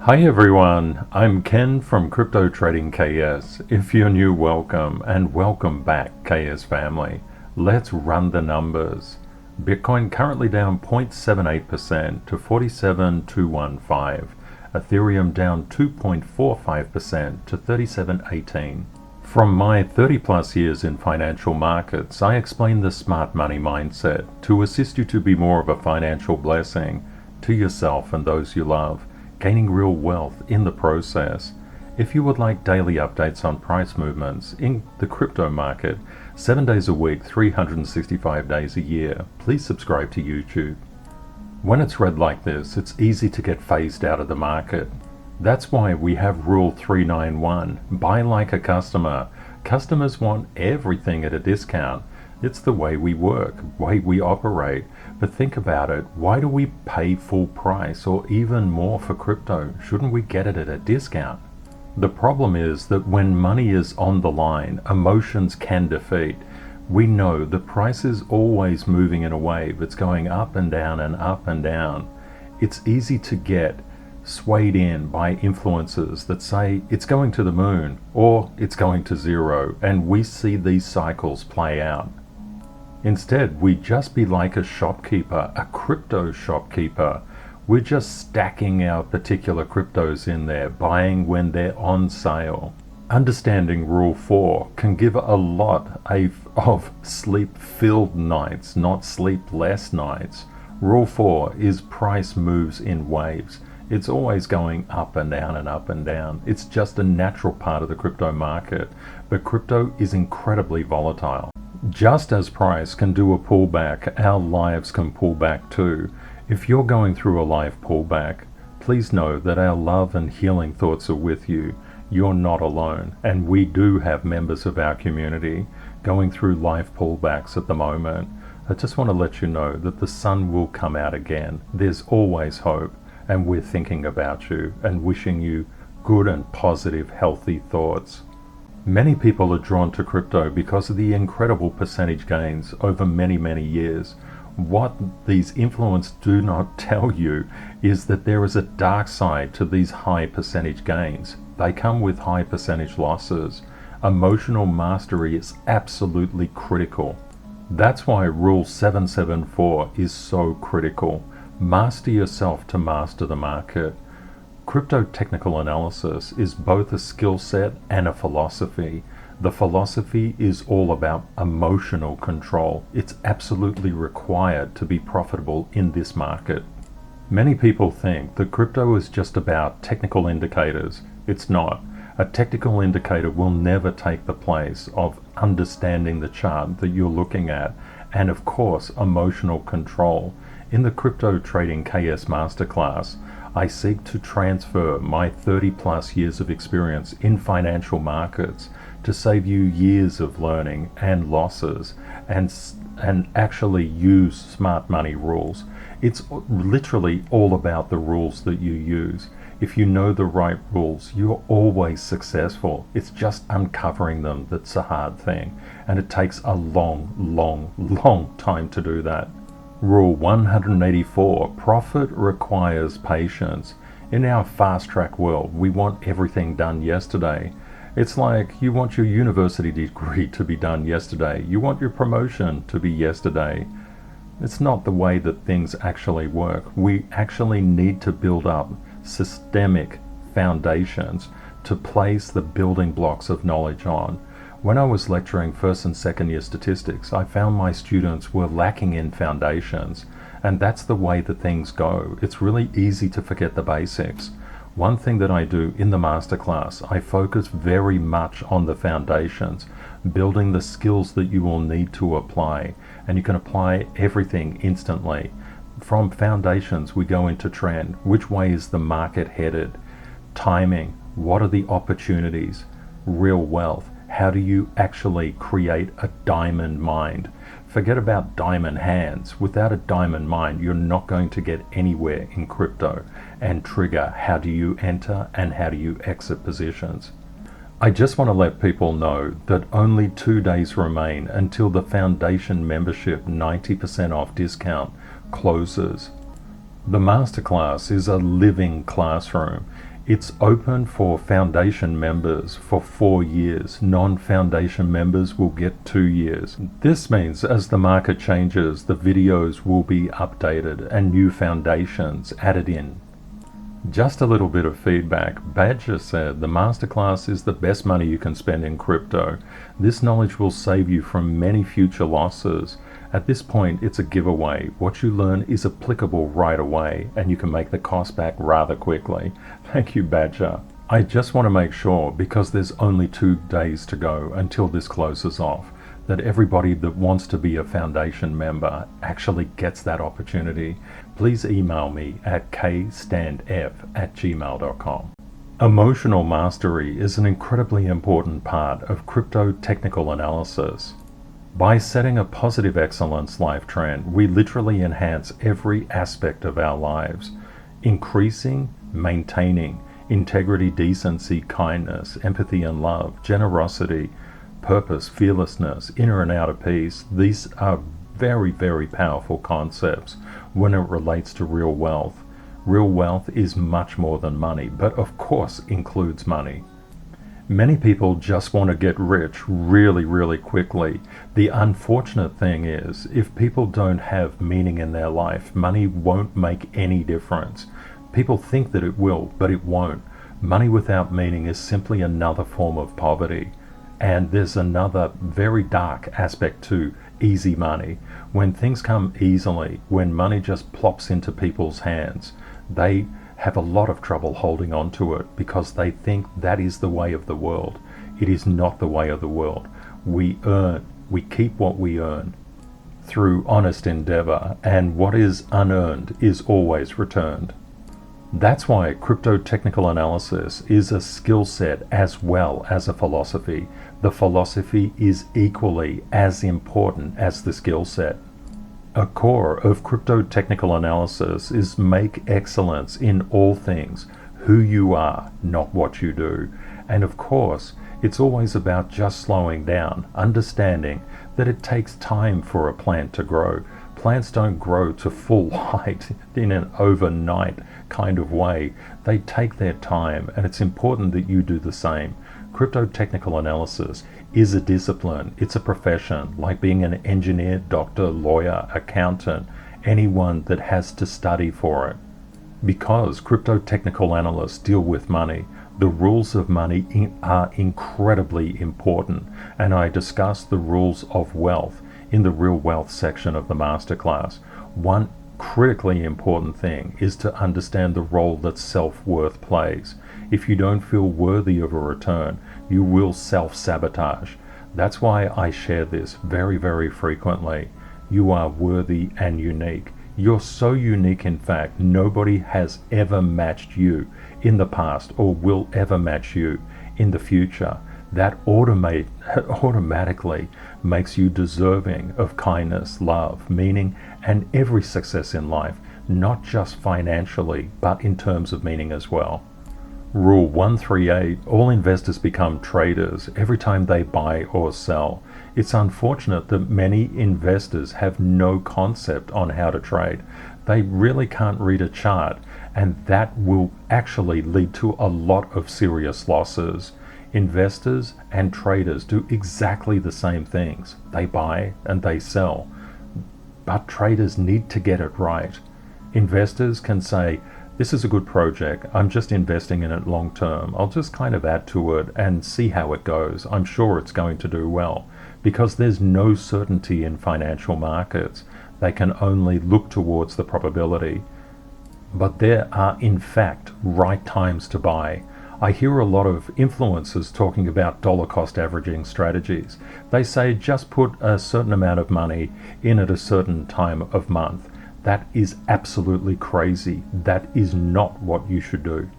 Hi everyone, I'm Ken from Crypto Trading KS. If you're new, welcome, and welcome back KS family. Let's run the numbers. Bitcoin currently down 0.78% to 47,215. Ethereum down 2.45% to 3718. From my 30 plus years in financial markets, I explain the smart money mindset to assist you to be more of a financial blessing to yourself and those you love, gaining real wealth in the process. If you would like daily updates on price movements in the crypto market, 7 days a week, 365 days a year, please subscribe to YouTube. When it's red like this, it's easy to get phased out of the market. That's why we have Rule 391, buy like a customer. Customers want everything at a discount. It's the way we work, way we operate. But think about it, why do we pay full price or even more for crypto? Shouldn't we get it at a discount? The problem is that when money is on the line, emotions can defeat. We know the price is always moving in a wave. It's going up and down and up and down. It's easy to get swayed in by influencers that say it's going to the moon or it's going to zero, and we see these cycles play out. Instead, we just be like a shopkeeper, a crypto shopkeeper. We're just stacking our particular cryptos in there, buying when they're on sale. Understanding Rule 4 can give a lot of sleep-filled nights, not sleepless nights. Rule 4 is price moves in waves. It's always going up and down and up and down. It's just a natural part of the crypto market, but crypto is incredibly volatile. Just as price can do a pullback, our lives can pull back too. If you're going through a life pullback, please know that our love and healing thoughts are with you. You're not alone, and we do have members of our community going through life pullbacks at the moment. I just want to let you know that the sun will come out again. There's always hope, and we're thinking about you and wishing you good and positive, healthy thoughts. Many people are drawn to crypto because of the incredible percentage gains over many, many years. What these influencers do not tell you is that there is a dark side to these high percentage gains. They come with high percentage losses. Emotional mastery is absolutely critical. That's why Rule 774 is so critical. Master yourself to master the market. Crypto technical analysis is both a skill set and a philosophy. The philosophy is all about emotional control. It's absolutely required to be profitable in this market. Many people think that crypto is just about technical indicators. It's not. A technical indicator will never take the place of understanding the chart that you're looking at, and of course, emotional control. In the Crypto Trading KS Masterclass, I seek to transfer my 30 plus years of experience in financial markets to save you years of learning and losses, and actually use smart money rules. It's literally all about the rules that you use. If you know the right rules, you're always successful. It's just uncovering them that's a hard thing, and it takes a long time to do that. Rule 184, profit requires patience. In our fast track world, we want everything done yesterday. It's like you want your university degree to be done yesterday. You want your promotion to be yesterday. It's not the way that things actually work. We actually need to build up systemic foundations to place the building blocks of knowledge on. When I was lecturing first and second year statistics, I found my students were lacking in foundations, and that's the way that things go. It's really easy to forget the basics. One thing that I do in the masterclass, I focus very much on the foundations, building the skills that you will need to apply, and you can apply everything instantly. From foundations, we go into trend. Which way is the market headed? Timing. What are the opportunities? Real wealth. How do you actually create a diamond mind? Forget about diamond hands. Without a diamond mind, you're not going to get anywhere in crypto. And trigger, how do you enter and how do you exit positions? I just want to let people know that only 2 days remain until the foundation membership 90% off discount closes. The masterclass is a living classroom. It's open for foundation members for 4 years. Non-foundation members will get 2 years. This means as the market changes, the videos will be updated and new foundations added in. Just a little bit of feedback. Badger said the masterclass is the best money you can spend in crypto. This knowledge will save you from many future losses. At this point, it's a giveaway. What you learn is applicable right away, and you can make the cost back rather quickly. Thank you, Badger. I just want to make sure, because there's only 2 days to go until this closes off, that everybody that wants to be a foundation member actually gets that opportunity. Please email me at kstandf@gmail.com. Emotional mastery is an incredibly important part of crypto technical analysis. By setting a positive excellence life trend, we literally enhance every aspect of our lives, increasing, maintaining integrity, decency, kindness, empathy and love, generosity, purpose, fearlessness, inner and outer peace. These are very, very powerful concepts when it relates to real wealth. Real wealth is much more than money, but of course includes money. Many people just want to get rich really, really quickly. The unfortunate thing is, if people don't have meaning in their life, money won't make any difference. People think that it will, but it won't. Money without meaning is simply another form of poverty. And there's another very dark aspect to easy money. When things come easily, when money just plops into people's hands, they have a lot of trouble holding on to it because they think that is the way of the world. It is not the way of the world. We keep what we earn through honest endeavor, and what is unearned is always returned. That's why crypto technical analysis is a skill set as well as a philosophy. The philosophy is equally as important as the skill set. A core of crypto technical analysis is make excellence in all things, who you are, not what you do. And of course, it's always about just slowing down, understanding that it takes time for a plant to grow. Plants don't grow to full height in an overnight kind of way. They take their time, and it's important that you do the same. Crypto technical analysis is a discipline. It's a profession, like being an engineer, doctor, lawyer, accountant, anyone that has to study for it. Because crypto technical analysts deal with money, the rules of money are incredibly important, and I discuss the rules of wealth in the real wealth section of the masterclass. One critically important thing is to understand the role that self-worth plays. If you don't feel worthy of a return, you will self-sabotage. That's why I share this very, very frequently. You are worthy and unique. You're so unique, in fact, nobody has ever matched you in the past or will ever match you in the future. That automatically makes you deserving of kindness, love, meaning, and every success in life, not just financially, but in terms of meaning as well. Rule 138, all investors become traders every time they buy or sell. It's unfortunate that many investors have no concept on how to trade. They really can't read a chart, and that will actually lead to a lot of serious losses. Investors and traders do exactly the same things. They buy and they sell. But traders need to get it right. Investors can say, this is a good project, I'm just investing in it long term. I'll just kind of add to it and see how it goes. I'm sure it's going to do well. Because there's no certainty in financial markets. They can only look towards the probability. But there are in fact right times to buy. I hear a lot of influencers talking about dollar cost averaging strategies. They say just put a certain amount of money in at a certain time of month. That is absolutely crazy. That is not what you should do.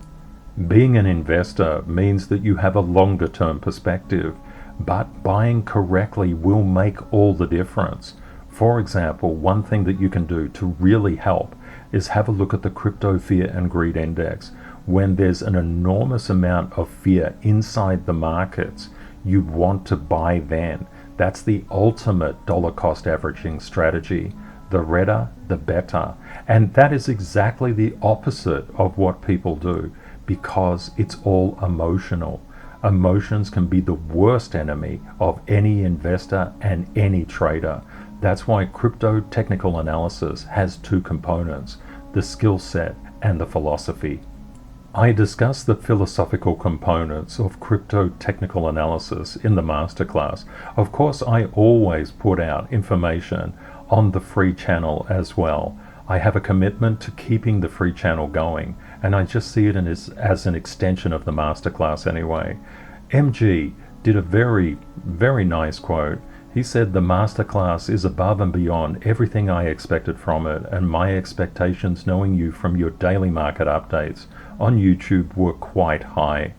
Being an investor means that you have a longer term perspective, but buying correctly will make all the difference. For example, one thing that you can do to really help is have a look at the crypto fear and greed index. When there's an enormous amount of fear inside the markets, you want to buy then. That's the ultimate dollar cost averaging strategy. The redder, the better. And that is exactly the opposite of what people do. because it's all emotional. Emotions can be the worst enemy of any investor and any trader. That's why crypto technical analysis has two components, the skill set and the philosophy. I discuss the philosophical components of crypto technical analysis in the masterclass. Of course, I always put out information on the free channel as well. I have a commitment to keeping the free channel going, and I just see it as an extension of the masterclass anyway. MG did a very, very nice quote. He said the masterclass is above and beyond everything I expected from it, and my expectations knowing you from your daily market updates on YouTube were quite high.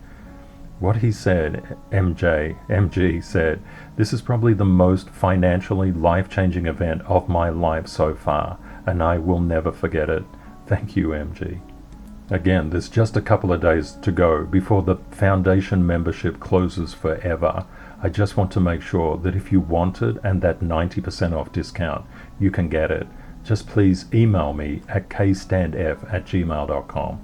What he said, MG said, this is probably the most financially life-changing event of my life so far, and I will never forget it. Thank you, MG. Again, there's just a couple of days to go before the foundation membership closes forever. I just want to make sure that if you want it and that 90% off discount, you can get it. Just please email me at kstandf@gmail.com.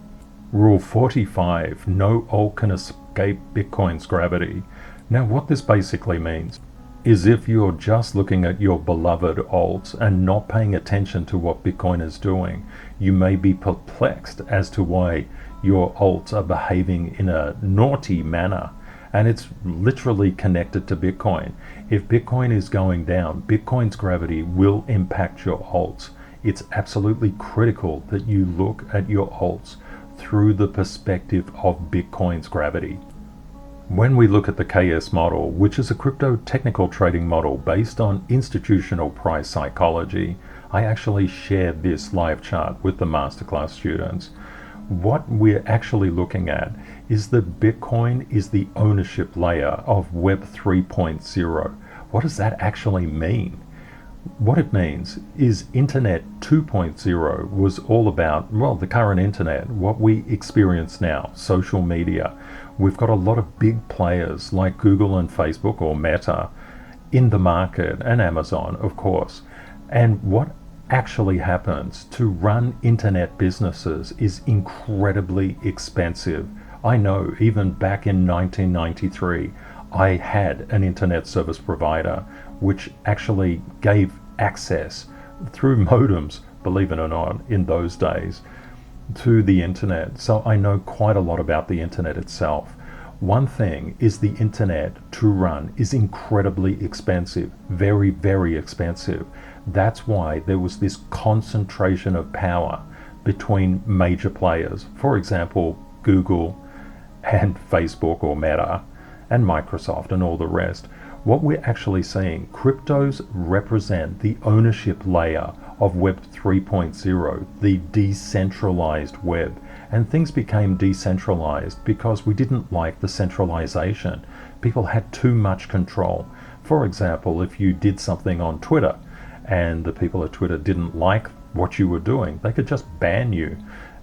Rule 45, no alt can escape Bitcoin's gravity. Now what this basically means is if you're just looking at your beloved alts and not paying attention to what Bitcoin is doing, you may be perplexed as to why your alts are behaving in a naughty manner. And it's literally connected to Bitcoin. If Bitcoin is going down, Bitcoin's gravity will impact your alts. It's absolutely critical that you look at your alts through the perspective of Bitcoin's gravity. When we look at the KS model, which is a crypto technical trading model based on institutional price psychology, I actually shared this live chart with the masterclass students. What we're actually looking at is that Bitcoin is the ownership layer of Web 3.0. What does that actually mean? What it means is Internet 2.0 was all about, well, the current internet, what we experience now, social media. We've got a lot of big players like Google and Facebook or Meta in the market, and Amazon, of course. And what actually happens to run internet businesses is incredibly expensive. I know even back in 1993, I had an internet service provider which actually gave access through modems, believe it or not, in those days, to the internet. So I know quite a lot about the internet itself. One thing is the internet to run is incredibly expensive, very, very expensive. That's why there was this concentration of power between major players. For example, Google and Facebook or Meta and Microsoft and all the rest. What we're actually seeing, cryptos represent the ownership layer of Web 3.0, the decentralized web. And things became decentralized because we didn't like the centralization. People had too much control. For example, if you did something on Twitter and the people at Twitter didn't like what you were doing, they could just ban you.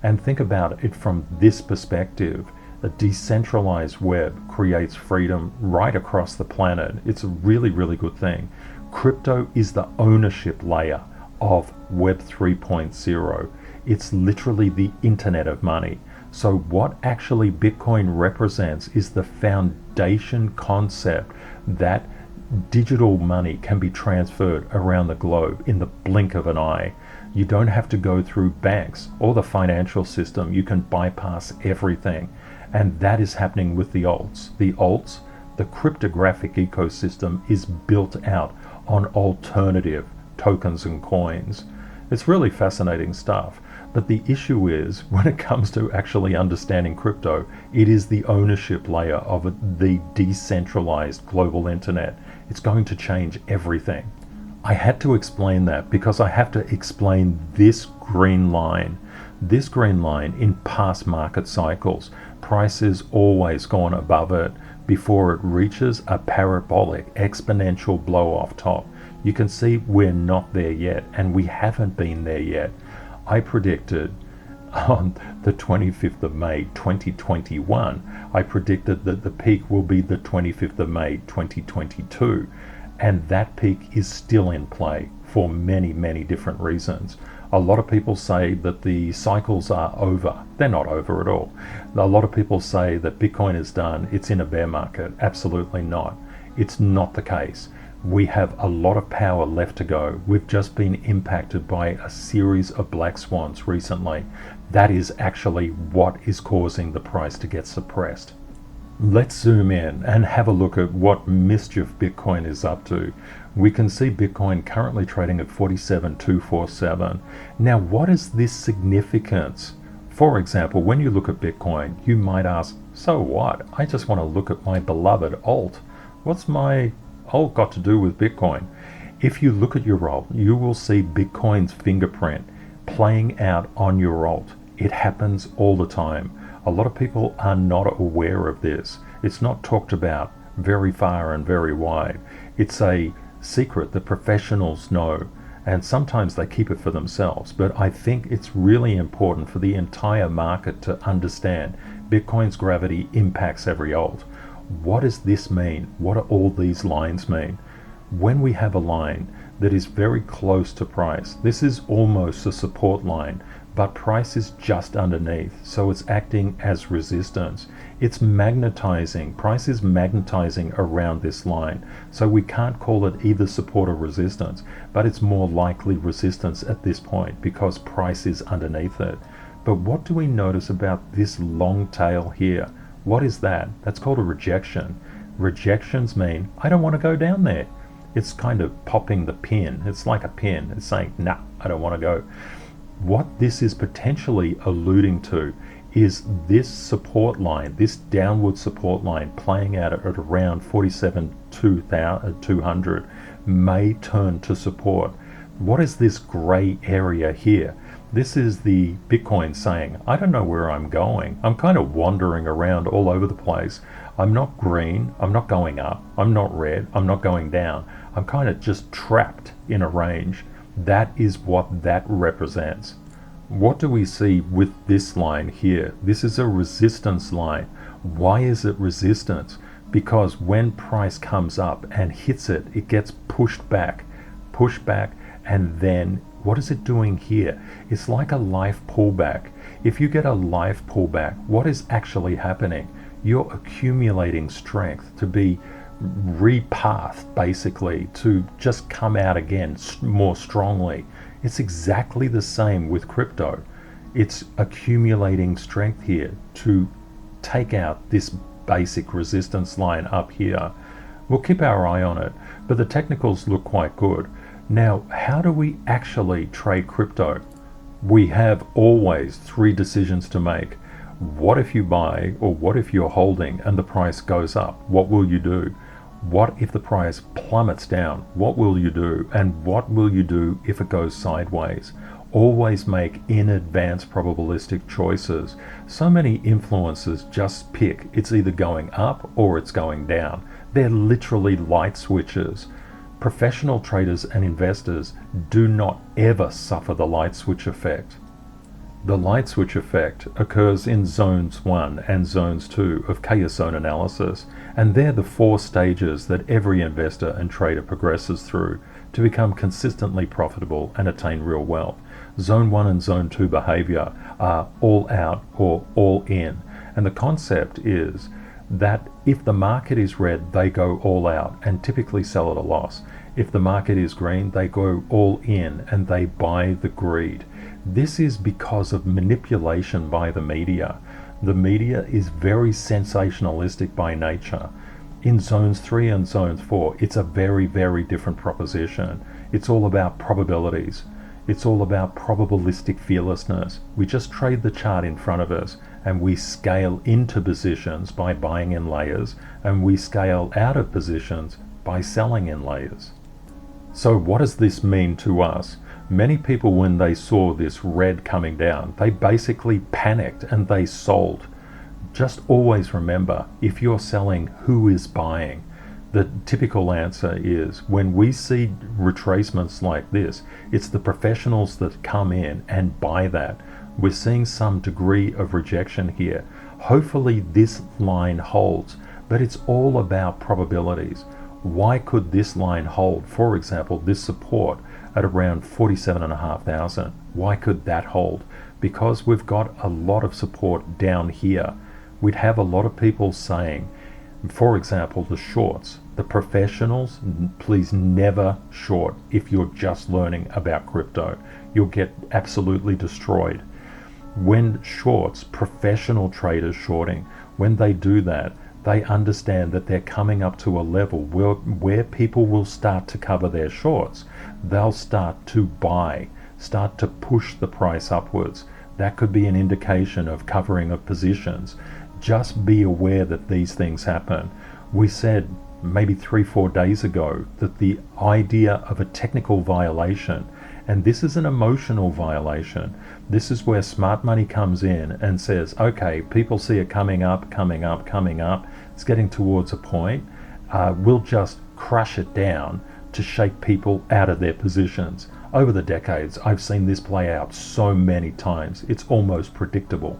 And think about it from this perspective. A decentralized web creates freedom right across the planet. It's a really, really good thing. Crypto is the ownership layer of Web 3.0. It's literally the internet of money. So what actually Bitcoin represents is the foundation concept that digital money can be transferred around the globe in the blink of an eye. You don't have to go through banks or the financial system. You can bypass everything. And that is happening with the alts. The alts, the cryptographic ecosystem is built out on alternative tokens and coins. It's really fascinating stuff. But the issue is, when it comes to actually understanding crypto, it is the ownership layer of the decentralized global internet. It's going to change everything. I had to explain that because I have to explain this green line. This green line in past market cycles, price has always gone above it before it reaches a parabolic exponential blow off top. You can see we're not there yet, and we haven't been there yet. I predicted on the 25th of May 2021, I predicted that the peak will be the 25th of May 2022, and that peak is still in play for many, many different reasons. A lot of people say that the cycles are over. They're not over at all. A lot of people say that Bitcoin is done, it's in a bear market. Absolutely not. It's not the case. We have a lot of power left to go. We've just been impacted by a series of black swans recently. That is actually what is causing the price to get suppressed. Let's zoom in and have a look at what mischief Bitcoin is up to. We can see Bitcoin currently trading at 47,247. Now, what is this significance? For example, when you look at Bitcoin, you might ask, so what? I just want to look at my beloved alt. What's my alt got to do with Bitcoin? If you look at your alt, you will see Bitcoin's fingerprint playing out on your alt. It happens all the time. A lot of people are not aware of this. It's not talked about very far and very wide. It's a secret that professionals know, and sometimes they keep it for themselves. But I think it's really important for the entire market to understand Bitcoin's gravity impacts every alt. What does this mean? What do all these lines mean? When we have a line that is very close to price, this is almost a support line, but price is just underneath, so it's acting as resistance. It's magnetizing, price is magnetizing around this line, so we can't call it either support or resistance, but it's more likely resistance at this point because price is underneath it. But what do we notice about this long tail here? What is that? That's called a rejection. Rejections mean, I don't want to go down there. It's kind of popping the pin. It's like a pin. It's saying, nah, I don't want to go. What this is potentially alluding to is this support line, this downward support line playing out at around 47,200 may turn to support. What is this gray area here? This is the Bitcoin saying, I don't know where I'm going. I'm kind of wandering around all over the place. I'm not green, I'm not going up, I'm not red, I'm not going down. I'm kind of just trapped in a range. That is what that represents. What do we see with this line here? This is a resistance line. Why is it resistance? Because when price comes up and hits it, it gets pushed back, and then what is it doing here? It's like a life pullback. If you get a life pullback, what is actually happening? You're accumulating strength to be repathed, basically, to just come out again more strongly. It's exactly the same with crypto. It's accumulating strength here to take out this basic resistance line up here. We'll keep our eye on it, but the technicals look quite good. Now, how do we actually trade crypto? We have always three decisions to make. What if you buy, or what if you're holding and the price goes up? What will you do? What if the price plummets down? What will you do? And what will you do if it goes sideways? Always make in advance probabilistic choices. So many influencers just pick it's either going up or it's going down. They're literally light switches. Professional traders and investors do not ever suffer the light switch effect. The light switch effect occurs in zones 1 and zones 2 of chaos zone analysis, and they're the 4 stages that every investor and trader progresses through to become consistently profitable and attain real wealth. Zone 1 and Zone 2 behavior are all out or all in, and the concept is that if the market is red, they go all out and typically sell at a loss. If the market is green, they go all in and they buy the greed. This is because of manipulation by the media. The media is very sensationalistic by nature. In zones 3 and zones 4, it's a very, very different proposition. It's all about probabilities. It's all about probabilistic fearlessness. We just trade the chart in front of us and we scale into positions by buying in layers, and we scale out of positions by selling in layers. So what does this mean to us? Many people, when they saw this red coming down, they basically panicked and they sold. Just always remember, if you're selling, who is buying? The typical answer is, when we see retracements like this, it's the professionals that come in and buy that. We're seeing some degree of rejection here. Hopefully this line holds, but it's all about probabilities. Why could this line hold, for example, this support at around 47,500? Why could that hold? Because we've got a lot of support down here. We'd have a lot of people saying, for example, the shorts, the professionals, please never short if you're just learning about crypto. You'll get absolutely destroyed. When shorts, professional traders shorting, when they do that, they understand that they're coming up to a level where people will start to cover their shorts. They'll start to buy, start to push the price upwards. That could be an indication of covering of positions. Just be aware that these things happen. We said maybe 3-4 days ago that the idea of a technical violation, and this is an emotional violation. This is where smart money comes in and says, okay, people see it coming up, it's getting towards a point, we'll just crush it down to shake people out of their positions. Over the decades, I've seen this play out so many times, it's almost predictable.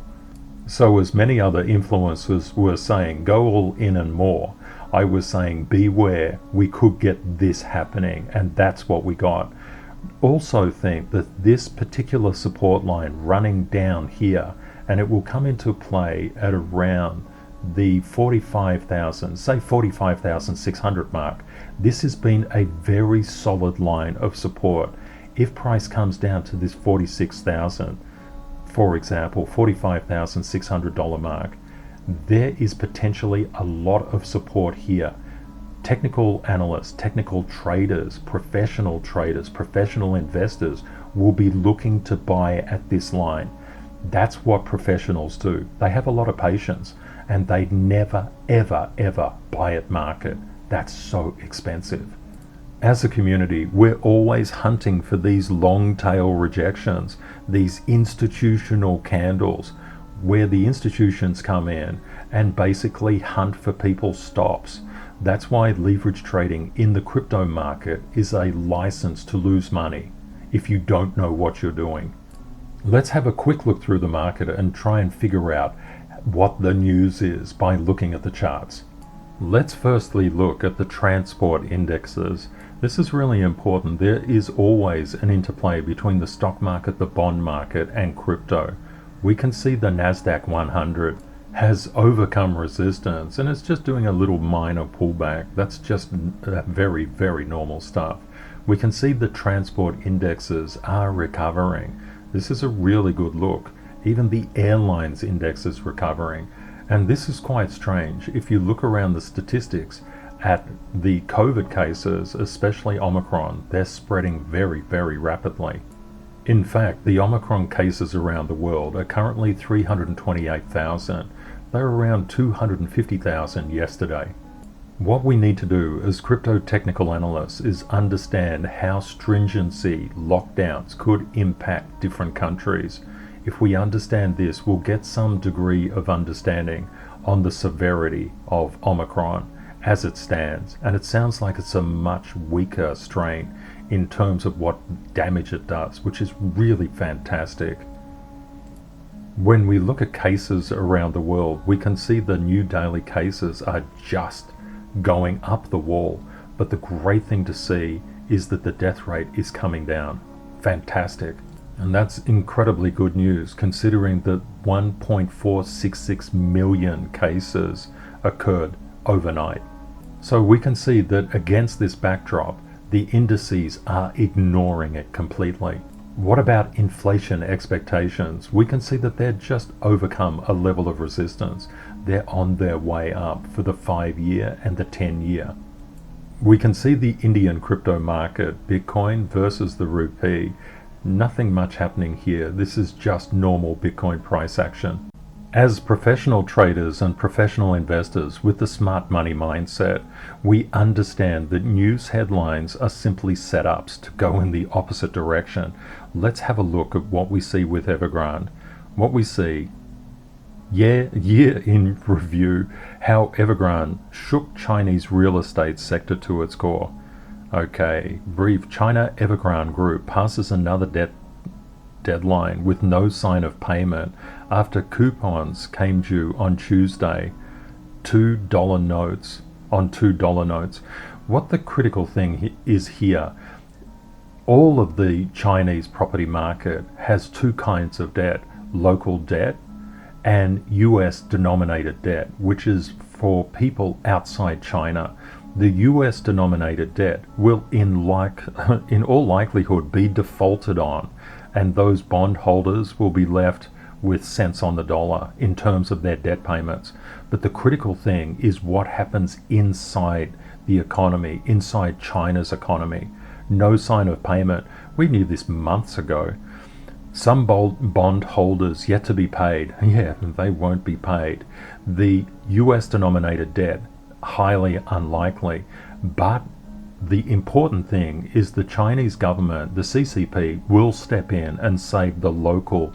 So as many other influencers were saying, go all in and more, I was saying, beware, we could get this happening, and that's what we got. Also think that this particular support line running down here, and it will come into play at around the 45,000, say 45,600 mark. This has been a very solid line of support. If price comes down to this 46,000, for example, $45,600 mark, there is potentially a lot of support here. Technical analysts, technical traders, professional investors will be looking to buy at this line. That's what professionals do. They have a lot of patience and they never, ever buy at market. That's so expensive. As a community, we're always hunting for these long tail rejections, these institutional candles, where the institutions come in and basically hunt for people's stops. That's why leverage trading in the crypto market is a license to lose money if you don't know what you're doing. Let's have a quick look through the market and try and figure out what the news is by looking at the charts. Let's firstly look at the transport indexes. This is really important. There is always an interplay between the stock market, the bond market, and crypto. We can see the NASDAQ 100 has overcome resistance and it's just doing a little minor pullback. That's just very, very normal stuff. We can see the transport indexes are recovering. This is a really good look. Even the airlines index is recovering. And this is quite strange. If you look around the statistics at the COVID cases, especially Omicron, they're spreading very, very rapidly. In fact, the Omicron cases around the world are currently 328,000. They're around 250,000 yesterday. What we need to do as crypto technical analysts is understand how stringency lockdowns could impact different countries. If we understand this, we'll get some degree of understanding on the severity of Omicron as it stands. And it sounds like it's a much weaker strain in terms of what damage it does, which is really fantastic. When we look at cases around the world, we can see the new daily cases are just going up the wall. But the great thing to see is that the death rate is coming down. Fantastic. And that's incredibly good news considering that 1.466 million cases occurred overnight. So we can see that against this backdrop, the indices are ignoring it completely. What about inflation expectations? We can see that they're just overcome a level of resistance. They're on their way up for the 5-year and the 10-year. We can see the Indian crypto market, Bitcoin versus the rupee. Nothing much happening here. This is just normal Bitcoin price action. As professional traders and professional investors with the smart money mindset, we understand that news headlines are simply setups to go in the opposite direction. Let's have a look at what we see with Evergrande. What we see, year in review, how Evergrande shook Chinese real estate sector to its core. Okay, brief. China Evergrande Group passes another deadline with no sign of payment after coupons came due on Tuesday. $2 notes on $2 notes. What the critical thing is here, All of the Chinese property market has two kinds of debt: local debt and US denominated debt, which is for people outside China. The US denominated debt will in all likelihood be defaulted on, and those bondholders will be left with cents on the dollar in terms of their debt payments. But the critical thing is what happens inside the economy, inside China's economy. No sign of payment. We knew this months ago. Some bond holders yet to be paid. Yeah, they won't be paid. The US denominated debt, highly unlikely. But the important thing is the Chinese government, the CCP, will step in and save the local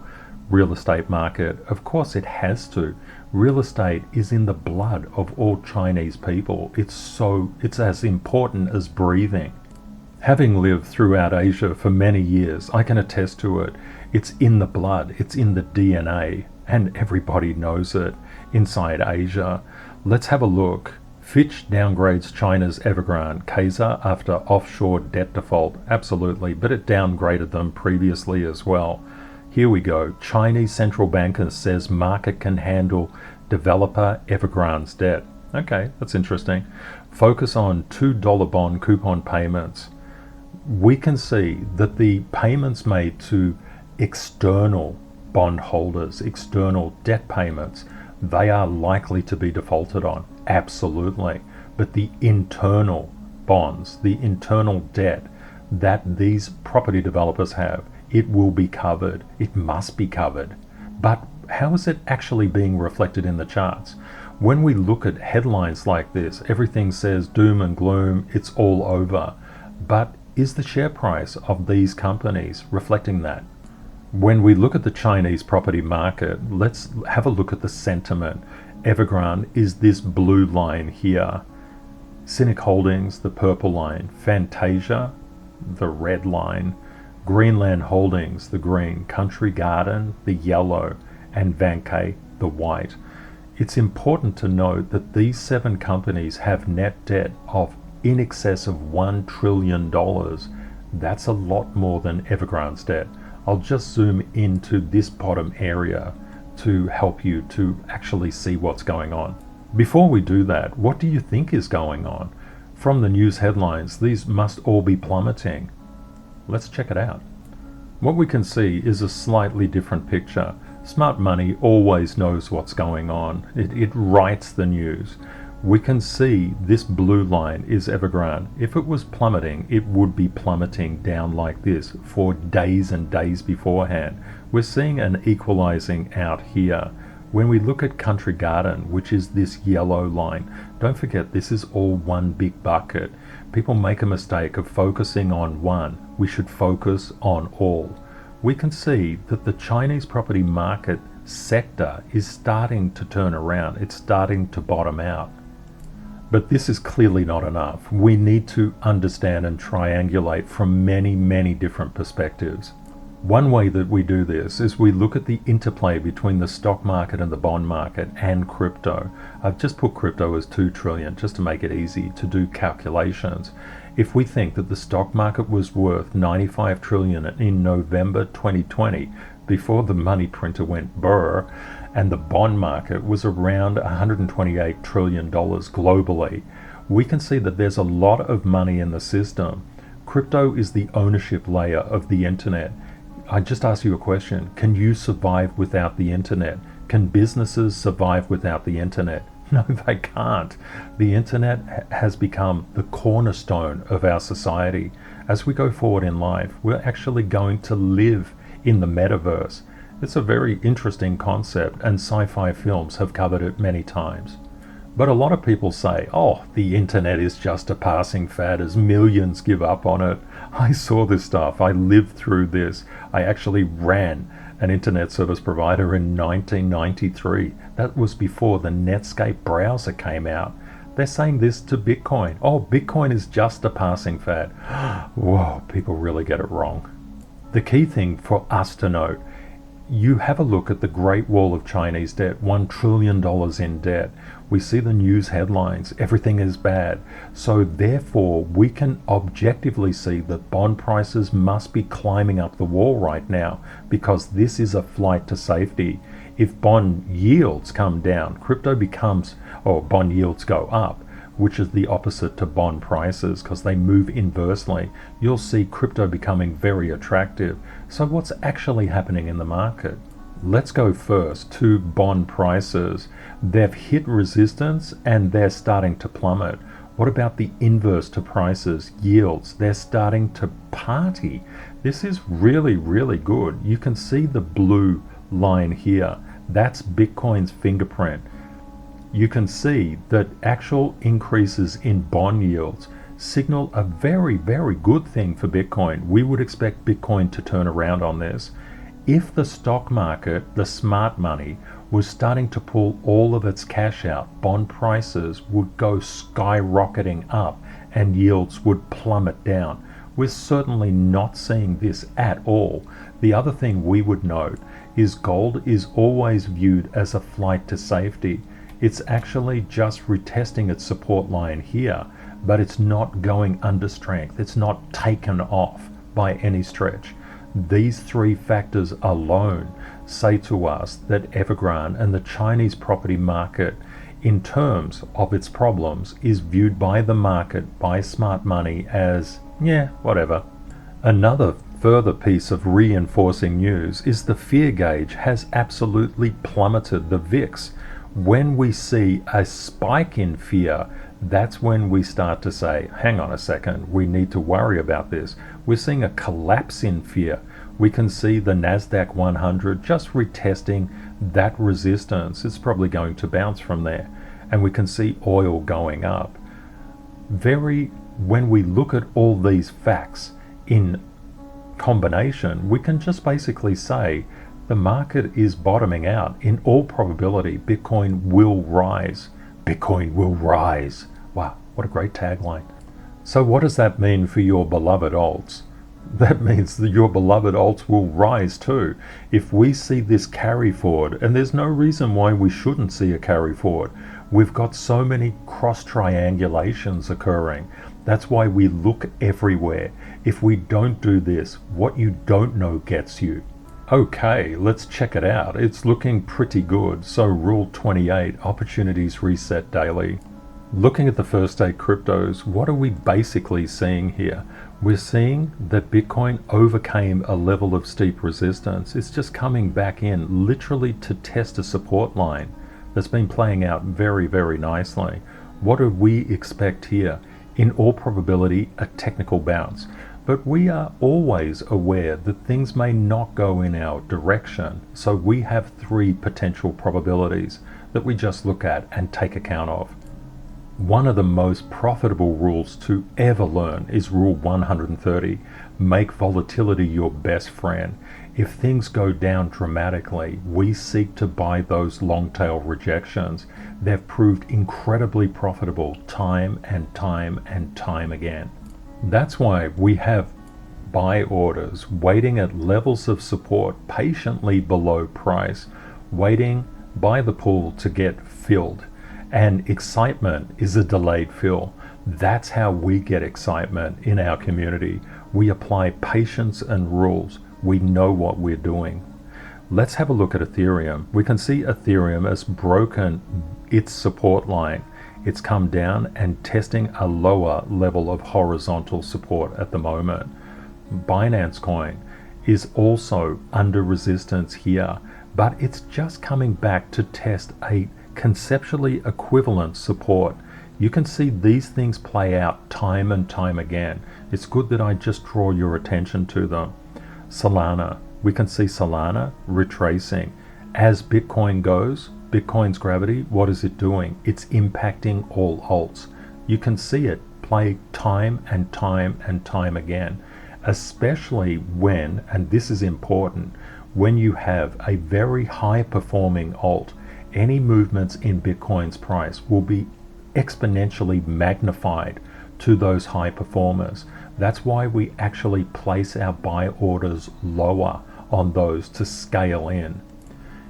real estate market. Of course it has to. Real estate is in the blood of all Chinese people. It's as important as breathing. Having lived throughout Asia for many years, I can attest to it. It's in the blood, it's in the DNA, and everybody knows it inside Asia. Let's have a look. Fitch downgrades China's Evergrande KSA after offshore debt default. Absolutely, but it downgraded them previously as well. Here we go. Chinese central banker says market can handle developer Evergrande's debt. Okay, that's interesting. Focus on $2 bond coupon payments. We can see that the payments made to external bondholders, external debt payments, they are likely to be defaulted on. Absolutely. But the internal bonds, the internal debt that these property developers have, it will be covered. It must be covered. But how is it actually being reflected in the charts? When we look at headlines like this, everything says doom and gloom, it's all over. But is the share price of these companies reflecting that? When we look at the Chinese property market, let's have a look at the sentiment. Evergrande is this blue line here. Cynic Holdings, the purple line. Fantasia, the red line. Greenland Holdings, the green. Country Garden, the yellow. And Vanke, the white. It's important to note that these 7 companies have net debt of in excess of $1 trillion. That's a lot more than Evergrande's debt. I'll just zoom into this bottom area to help you to actually see what's going on. Before we do that, what do you think is going on? From the news headlines, these must all be plummeting. Let's check it out. What we can see is a slightly different picture. Smart money always knows what's going on. It writes the news. We can see this blue line is Evergrande. If it was plummeting, it would be plummeting down like this for days and days beforehand. We're seeing an equalizing out here. When we look at Country Garden, which is this yellow line, don't forget this is all one big bucket. People make a mistake of focusing on one. We should focus on all. We can see that the Chinese property market sector is starting to turn around. It's starting to bottom out. But this is clearly not enough. We need to understand and triangulate from many, many different perspectives. One way that we do this is we look at the interplay between the stock market and the bond market and crypto. I've just put crypto as 2 trillion just to make it easy to do calculations. If we think that the stock market was worth 95 trillion in November 2020, before the money printer went brr, and the bond market was around $128 trillion globally, we can see that there's a lot of money in the system. Crypto is the ownership layer of the internet. I just ask you a question. Can you survive without the internet? Can businesses survive without the internet? No, they can't. The internet has become the cornerstone of our society. As we go forward in life, we're actually going to live in the metaverse. It's a very interesting concept, and sci-fi films have covered it many times. But a lot of people say, oh, the internet is just a passing fad as millions give up on it. I saw this stuff. I lived through this. I actually ran an internet service provider in 1993. That was before the Netscape browser came out. They're saying this to Bitcoin. Oh, Bitcoin is just a passing fad. Whoa, people really get it wrong. The key thing for us to note, you have a look at the Great Wall of Chinese debt, $1 trillion in debt. We see the news headlines, everything is bad. So therefore, we can objectively see that bond prices must be climbing up the wall right now, because this is a flight to safety. If bond yields come down, crypto becomes, or bond yields go up, which is the opposite to bond prices because they move inversely, you'll see crypto becoming very attractive. So what's actually happening in the market? Let's go first to bond prices. They've hit resistance and they're starting to plummet. What about the inverse to prices? Yields, they're starting to party. This is really, really good. You can see the blue line here. That's Bitcoin's fingerprint. You can see that actual increases in bond yields signal a very, very good thing for Bitcoin. We would expect Bitcoin to turn around on this. If the stock market, the smart money, was starting to pull all of its cash out, bond prices would go skyrocketing up and yields would plummet down. We're certainly not seeing this at all. The other thing we would note is gold is always viewed as a flight to safety. It's actually just retesting its support line here, but it's not going under strength. It's not taken off by any stretch. These three factors alone say to us that Evergrande and the Chinese property market, in terms of its problems, is viewed by the market, by smart money, as, yeah, whatever. Another further piece of reinforcing news is the fear gauge has absolutely plummeted, the VIX. When we see a spike in fear, that's when we start to say, hang on a second, we need to worry about this. We're seeing a collapse in fear. We can see the NASDAQ 100 just retesting that resistance. It's probably going to bounce from there. And we can see oil going up. When we look at all these facts in combination, we can just basically say the market is bottoming out. In all probability, Bitcoin will rise. Bitcoin will rise. Wow, what a great tagline. So what does that mean for your beloved alts? That means that your beloved alts will rise too. If we see this carry forward, and there's no reason why we shouldn't see a carry forward. We've got so many cross triangulations occurring. That's why we look everywhere. If we don't do this, what you don't know gets you. Okay, let's check it out. It's looking pretty good. So Rule 28, opportunities reset daily. Looking at the first 8 cryptos, what are we basically seeing here? We're seeing that Bitcoin overcame a level of steep resistance. It's just coming back in literally to test a support line that's been playing out very, very nicely. What do we expect here? In all probability, a technical bounce. But we are always aware that things may not go in our direction. So we have 3 potential probabilities that we just look at and take account of. One of the most profitable rules to ever learn is Rule 130. Make volatility your best friend. If things go down dramatically, we seek to buy those long-tail rejections. They've proved incredibly profitable time and time and time again. That's why we have buy orders waiting at levels of support patiently below price, waiting by the pool to get filled. And excitement is a delayed fill. That's how we get excitement in our community. We apply patience and rules. We know what we're doing. Let's have a look at Ethereum. We can see Ethereum has broken its support line. It's come down and testing a lower level of horizontal support at the moment. Binance Coin is also under resistance here, but it's just coming back to test a conceptually equivalent support. You can see these things play out time and time again. It's good that I just draw your attention to them. Solana, we can see Solana retracing. As Bitcoin goes, Bitcoin's gravity, what is it doing? It's impacting all alts. You can see it play time and time and time again, especially when, and this is important, when you have a very high performing alt. Any movements in Bitcoin's price will be exponentially magnified to those high performers. That's why we actually place our buy orders lower on those to scale in.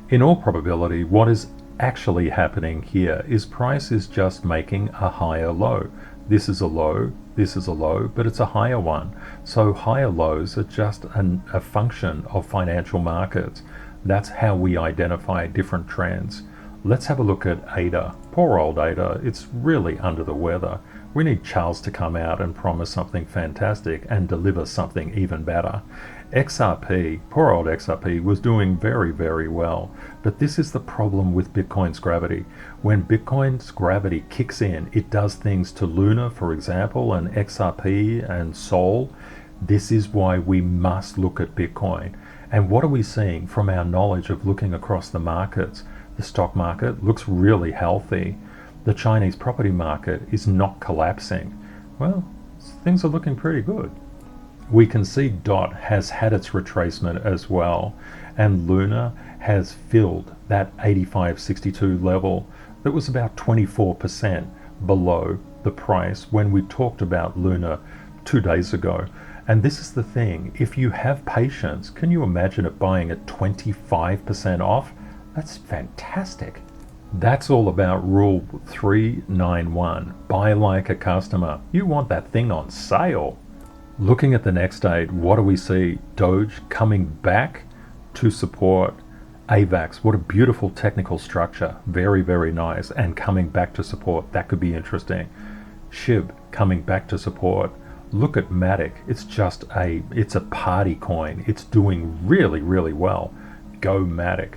In all probability, what is actually happening here is price is just making a higher low. This is a low, this is a low, but it's a higher one. So higher lows are just a function of financial markets. That's how we identify different trends. Let's have a look at ADA. Poor old ADA, it's really under the weather. We need Charles to come out and promise something fantastic and deliver something even better. XRP, poor old XRP, was doing very, very well. But this is the problem with Bitcoin's gravity. When Bitcoin's gravity kicks in, it does things to Luna, for example, and XRP and Sol. This is why we must look at Bitcoin. And what are we seeing from our knowledge of looking across the markets? The stock market looks really healthy. The Chinese property market is not collapsing. Well, things are looking pretty good. We can see DOT has had its retracement as well, and Luna has filled that 85.62 level that was about 24% below the price when we talked about Luna 2 days ago. And this is the thing, if you have patience, can you imagine it buying at 25% off? That's fantastic. That's all about rule 391, buy like a customer. You want that thing on sale. Looking at the next day, what do we see? Doge coming back to support. AVAX, what a beautiful technical structure. Very, very nice. And coming back to support, that could be interesting. SHIB coming back to support. Look at Matic, it's a party coin. It's doing really, really well. Go Matic.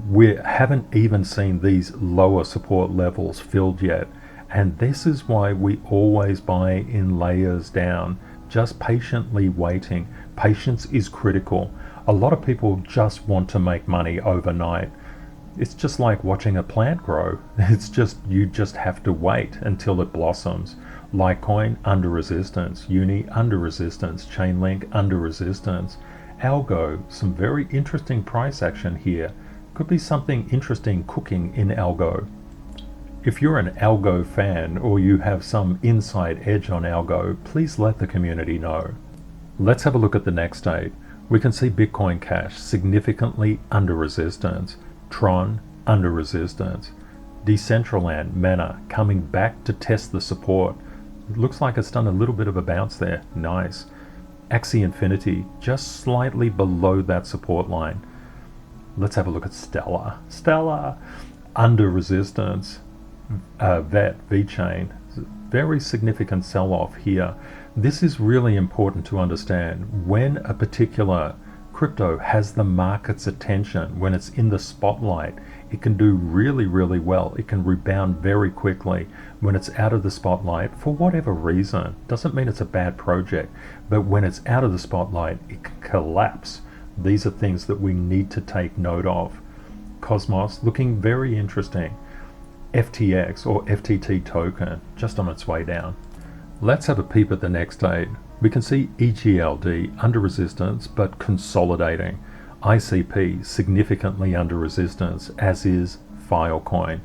We haven't even seen these lower support levels filled yet. And this is why we always buy in layers down, just patiently waiting. Patience is critical. A lot of people just want to make money overnight. It's just like watching a plant grow. You just have to wait until it blossoms. Litecoin under resistance, Uni under resistance, Chainlink under resistance. Algo, some very interesting price action here. Could be something interesting cooking in Algo. If you're an Algo fan or you have some inside edge on Algo, please let the community know. Let's have a look at the next date. We can see Bitcoin Cash significantly under resistance, Tron under resistance, Decentraland Mana coming back to test the support. Looks like it's done a little bit of a bounce there. Nice. Axie Infinity just slightly below that support line. Let's have a look at Stellar. Stellar under resistance. VeChain, very significant sell-off here. This is really important to understand. When a particular crypto has the market's attention, when it's in the spotlight, it can do really, really well. It can rebound very quickly. When it's out of the spotlight, for whatever reason, doesn't mean it's a bad project, but when it's out of the spotlight, it can collapse. These are things that we need to take note of. Cosmos looking very interesting. FTX or FTT token just on its way down. Let's have a peep at the next date. We can see EGLD under resistance but consolidating. ICP significantly under resistance, as is Filecoin.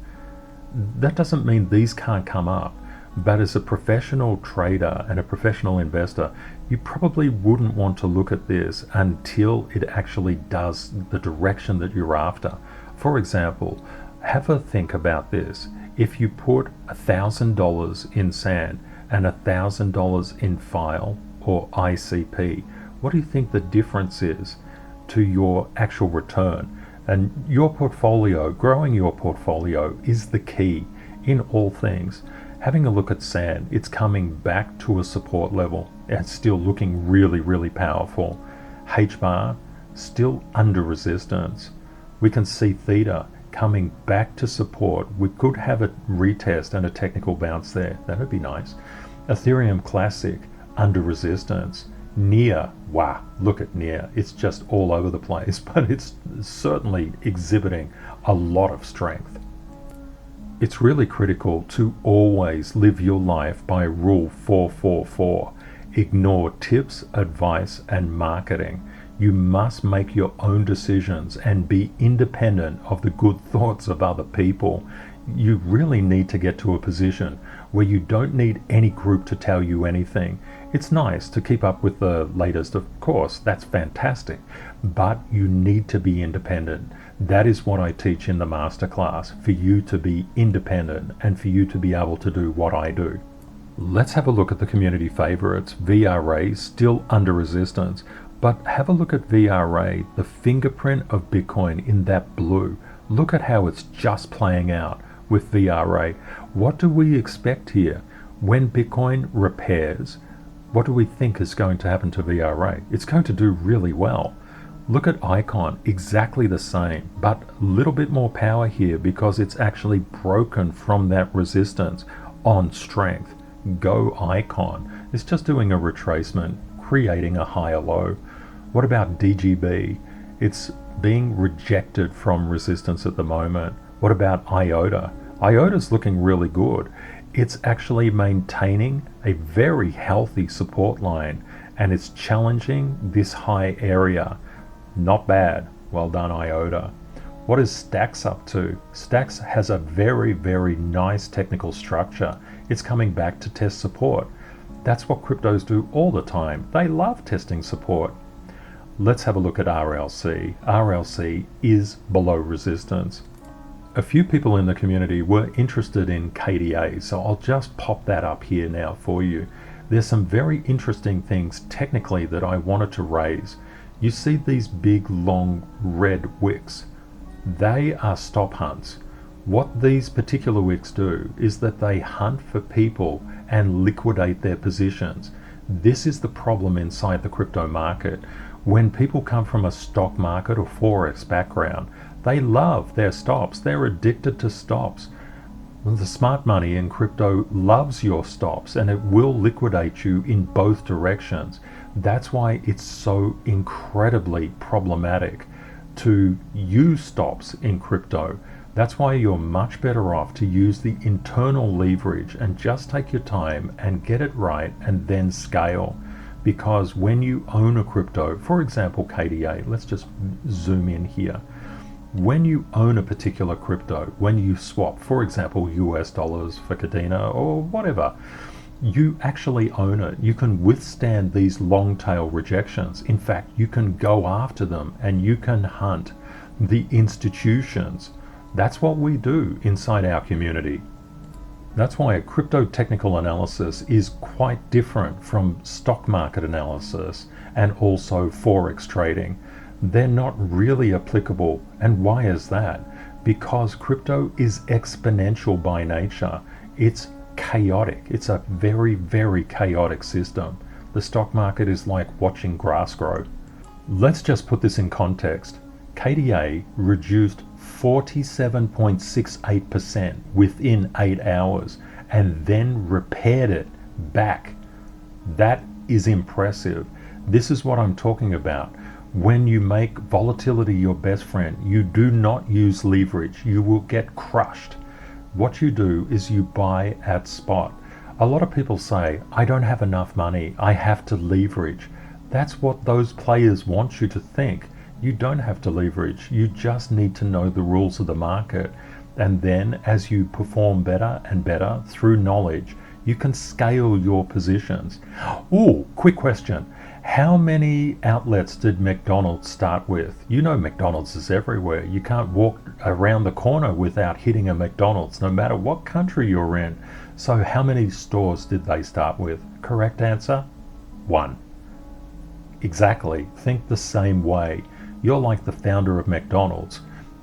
That doesn't mean these can't come up, but as a professional trader and a professional investor, you probably wouldn't want to look at this until it actually does the direction that you're after. For example, have a think about this. If you put $1,000 in sand and $1,000 in File or ICP, what do you think the difference is to your actual return? And your portfolio, growing your portfolio is the key in all things. Having a look at sand, it's coming back to a support level. It's still looking really, really powerful. HBAR still under resistance. We can see Theta coming back to support. We could have a retest and a technical bounce there. That would be nice. Ethereum Classic under resistance. NEAR, wow, look at NEAR. It's just all over the place, but it's certainly exhibiting a lot of strength. It's really critical to always live your life by rule 444. Ignore tips, advice, and marketing. You must make your own decisions and be independent of the good thoughts of other people. You really need to get to a position where you don't need any group to tell you anything. It's nice to keep up with the latest, of course, that's fantastic, but you need to be independent. That is what I teach in the masterclass, for you to be independent and for you to be able to do what I do. Let's have a look at the community favorites. VRA still under resistance, but have a look at VRA, the fingerprint of Bitcoin in that blue. Look at how it's just playing out with VRA. What do we expect here? When Bitcoin repairs, what do we think is going to happen to VRA? It's going to do really well. Look at Icon, exactly the same, but a little bit more power here because it's actually broken from that resistance on strength. Go Icon. It's just doing a retracement, creating a higher low. What about DGB? It's being rejected from resistance at the moment. What about IOTA? IOTA's looking really good. It's actually maintaining a very healthy support line and it's challenging this high area. Not bad. Well done, IOTA. What is Stacks up to? Stacks has a very, very nice technical structure. It's coming back to test support. That's what cryptos do all the time. They love testing support. Let's have a look at RLC. RLC is below resistance. A few people in the community were interested in KDA, so I'll just pop that up here now for you. There's some very interesting things technically that I wanted to raise. You see these big long red wicks. They are stop hunts. What these particular wicks do is that they hunt for people and liquidate their positions. This is the problem inside the crypto market. When people come from a stock market or Forex background, they love their stops. They're addicted to stops. The smart money in crypto loves your stops and it will liquidate you in both directions. That's why it's so incredibly problematic to use stops in crypto. That's why you're much better off to use the internal leverage and just take your time and get it right and then scale. Because when you own a crypto, for example KDA, let's just zoom in here. When you own a particular crypto, when you swap, for example, US dollars for Cadena or whatever, you actually own it. You can withstand these long tail rejections. In fact, you can go after them and you can hunt the institutions. That's what we do inside our community. That's why a crypto technical analysis is quite different from stock market analysis and also Forex trading. They're not really applicable. And why is that? Because crypto is exponential by nature. It's chaotic. It's a very, very chaotic system. The stock market is like watching grass grow. Let's just put this in context. KDA reduced 47.68% within 8 hours and then repaired it back. That is impressive. This is what I'm talking about. When you make volatility your best friend, you do not use leverage. You will get crushed. What you do is you buy at spot. A lot of people say, I don't have enough money, I have to leverage. That's what those players want you to think. You don't have to leverage, you just need to know the rules of the market. And then as you perform better and better through knowledge, you can scale your positions. Ooh, quick question. How many outlets did McDonald's start with? You know McDonald's is everywhere. You can't walk around the corner without hitting a McDonald's, no matter what country you're in. So how many stores did they start with? Correct answer? 1. Exactly. Think the same way. You're like the founder of McDonald's.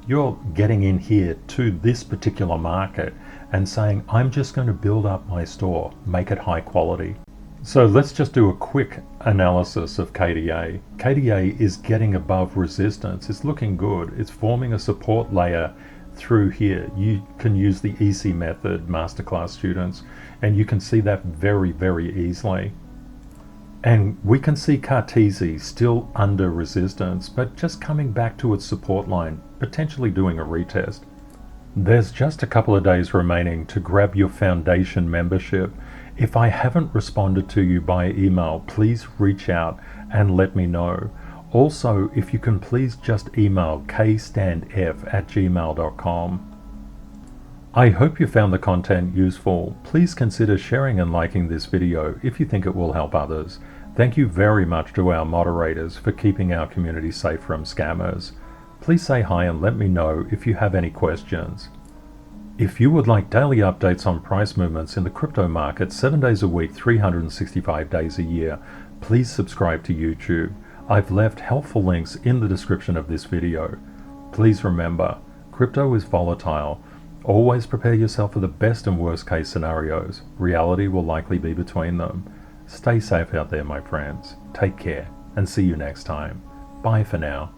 You're getting in here to this particular market and saying, I'm just going to build up my store, make it high quality. So let's just do a quick analysis of KDA. KDA is getting above resistance. It's looking good. It's forming a support layer through here. You can use the EC method, masterclass students, and you can see that very, very easily. And we can see Cartesi still under resistance, but just coming back to its support line, potentially doing a retest. There's just a couple of days remaining to grab your foundation membership. If I haven't responded to you by email, please reach out and let me know. Also, if you can please just email kstandf@gmail.com. I hope you found the content useful. Please consider sharing and liking this video if you think it will help others. Thank you very much to our moderators for keeping our community safe from scammers. Please say hi and let me know if you have any questions. If you would like daily updates on price movements in the crypto market 7 days a week, 365 days a year, please subscribe to YouTube. I've left helpful links in the description of this video. Please remember, crypto is volatile. Always prepare yourself for the best and worst case scenarios. Reality will likely be between them. Stay safe out there, my friends. Take care and see you next time. Bye for now.